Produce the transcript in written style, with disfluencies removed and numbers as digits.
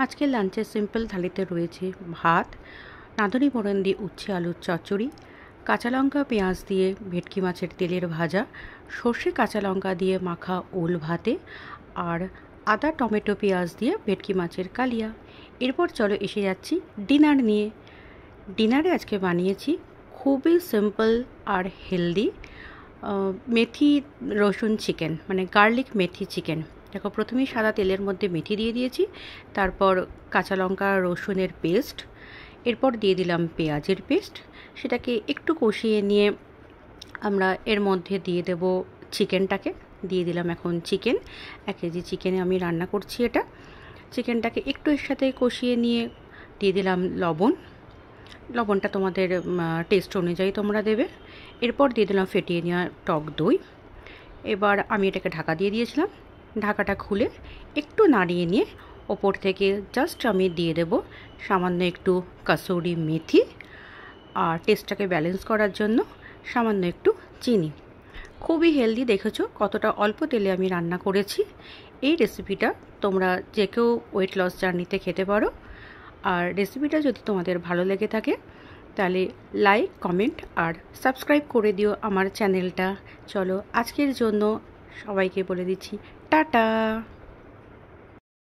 আজকে লাঞ্চে সিম্পল থালিতে রয়েছে ভাত, রাঁধুনি মোড়ন দিয়ে উচ্ছে আলুর চচ্চড়ি, কাঁচা লঙ্কা পেঁয়াজ দিয়ে ভেটকি মাছের তেলের ভাজা, সর্ষে কাঁচা লঙ্কা দিয়ে মাখা ওল ভাতে আর আদা টমেটো পেঁয়াজ দিয়ে ভেটকি মাছের কালিয়া। এরপর চলো এসে যাচ্ছি ডিনার নিয়ে। ডিনারে আজকে বানিয়েছি খুবই সিম্পল আর হেলদি মেথি রসুন চিকেন, মানে গার্লিক মেথি চিকেন। দেখো, প্রথমেই সাদা তেলের মধ্যে মেথি দিয়ে দিয়েছি, তারপর কাঁচা লঙ্কা রসুনের পেস্ট, এরপর দিয়ে দিলাম পেঁয়াজের পেস্ট। সেটাকে একটু কষিয়ে নিয়ে আমরা এর মধ্যে দিয়ে দেব চিকেনটাকে। দিয়ে দিলাম এখন চিকেন, 1 কেজি চিকেনে আমি রান্না করছি এটা। চিকেনটাকে একটু এর সাথে কষিয়ে নিয়ে দিয়ে দিলাম লবণ। লবণটা তোমাদের টেস্ট অনুযায়ী তোমরা দেবে। এরপর দিয়ে দিলাম ফেটিয়ে নেওয়া টক দই। এবার আমি এটাকে ঢাকা দিয়ে দিয়েছিলাম। ঢাকাটা খুলে একটু নাড়িয়ে নিয়ে ওপর থেকে জাস্ট আমি দিয়ে দেব সামান্য একটু কাসুরি মেথি, আর টেস্টটাকে ব্যালেন্স করার জন্য সামান্য একটু চিনি। খুবই হেলদি, দেখেছো কতটা অল্প তেলে আমি রান্না করেছি। এই রেসিপিটা তোমরা যে কেউ ওয়েট লস জার্নিতে খেতে পারো। আর রেসিপিটা যদি তোমাদের ভালো লেগে থাকে তাহলে লাইক, কমেন্ট আর সাবস্ক্রাইব করে দিও আমার চ্যানেলটা। চলো আজকের জন্য সবাইকে বলে দিচ্ছি টাটা।